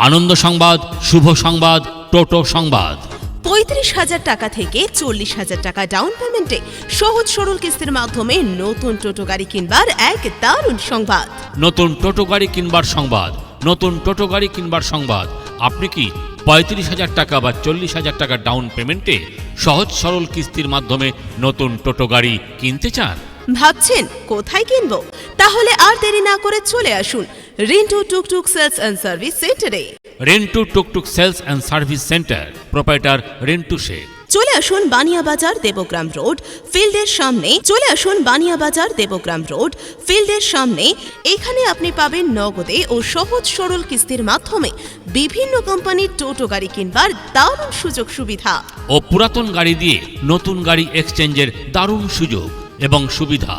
আনন্দ সংবাদ, শুভ সংবাদ, টোটো সংবাদ। ৩৫,০০০ টাকা থেকে ৪০,০০০ টাকা ডাউন পেমেন্টে সহজ সরল কিস্তির মাধ্যমে নতুন টোটো গাড়ি কিনবার এক দারুণ সংবাদ। নতুন টোটো গাড়ি কিনবার সংবাদ, নতুন টোটো গাড়ি কিনবার সংবাদ। আপনি কি ৩৫,০০০ টাকা বা ৪০,০০০ টাকা ডাউন পেমেন্টে সহজ সরল কিস্তির মাধ্যমে নতুন টোটো গাড়ি কিনতে চান? ভাবছেন কোথায় কিনবো? তাহলে আর দেরি না করে চলে আসুন রিন্টু টুকটুক সেলস অ্যান্ড সার্ভিস সেন্টারে। Rentu tuktuk sales and service centre, proprietor Rentu Sheikh. চলে আসুন বানিয়াবাজার দেবগ্রাম রোড ফিল্ডের সামনে। চলে আসুন বানিয়াবাজার দেবগ্রাম রোড ফিল্ডের সামনে। এখানে আপনি পাবেন নগদে ও সহজ সরল কিস্তির মাধ্যমে বিভিন্ন কোম্পানির টোটো গাড়ি কিনবার দারুণ সুযোগ সুবিধা ও পুরাতন গাড়ি দিয়ে নতুন গাড়ি এক্সচেঞ্জের দারুণ সুযোগ এবং সুবিধা।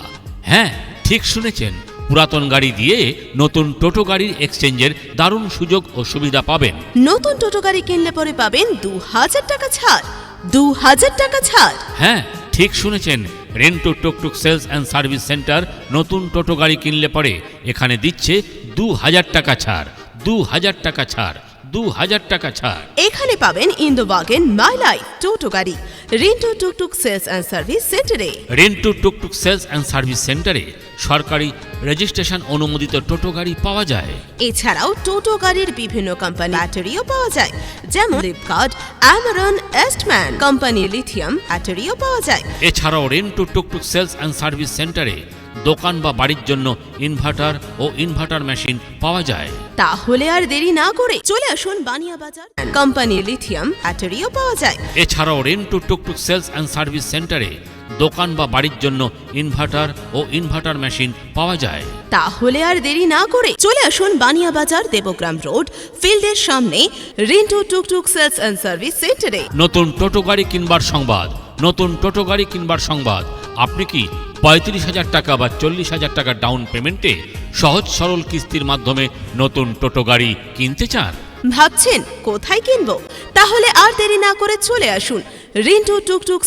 হ্যাঁ, ঠিক শুনেছেন, পুরাতন গাড়ি দিয়ে নতুন টোটো গাড়ির এক্সচেঞ্জের দারুণ সুযোগ ও সুবিধা পাবেন। নতুন টোটো গাড়ি কিনলে পরে পাবেন ২,০০০ টাকা ছাড়। ২,০০০ টাকা ছাড়। হ্যাঁ, ঠিক শুনেছেন, Rentu tuktuk sales and service centre নতুন টোটো গাড়ি কিনলে পরে এখানে দিচ্ছে ২,০০০ টাকা ছাড়। ২,০০০ টাকা ছাড়। ২,০০০ টাকা ছাড়। এখানে পাবেন ইন্দোওয়াগন মাই লাইফ টোটো গাড়ি রিন্টু টুকটুক সেলস অ্যান্ড সার্ভিস সেন্টারে। Rentu tuktuk sales and service সেন্টারে সরকারি রেজিস্ট্রেশন অনুমোদিত টোটো গাড়ি পাওয়া যায়। এছাড়াও টোটো গাড়ির বিভিন্ন কোম্পানি ব্যাটারিও পাওয়া যায়, যেমন ফ্লিপকার্ট, অ্যামারন, এস্টম্যান কোম্পানি লিথিয়াম ব্যাটারিও পাওয়া যায়। এছাড়াও Rentu tuktuk sales and service সেন্টারে দোকান বা বাড়ির জন্য ইনভার্টার ও ইনভার্টার মেশিন পাওয়া যায়। তাহলে আর দেরি না করে চলে আসুন বানিয়াবাজার কোম্পানি লিথিয়াম ব্যাটারিও পাওয়া যায়। এছাড়াও Rentu tuktuk sales and service সেন্টারে দোকান বা বাড়ির জন্য ইনভার্টার ও ইনভার্টার মেশিন পাওয়া যায়। তাহলে আর দেরি না করে চলে আসুন বানিয়াবাজার দেবগ্রাম রোড ফিল্ডের সামনে রিন্টু টুকটুক সেলস অ্যান্ড সার্ভিস সেন্টারে। নতুন টোটো গাড়ি কিনবার সংবাদ, নতুন টোটো গাড়ি কিনবার সংবাদ। আপনি কি ৩৫,০০০ টাকা বা ৪০,০০০ টাকা ডাউন পেমেন্টে সহজ সরল কিস্তির মাধ্যমে নতুন টোটো গাড়ি কিনতে চান? ভাবছেন কোথায় কিনবো? তাহলে আর দেরি না করে চলে আসুন রিন্টু টুকটুক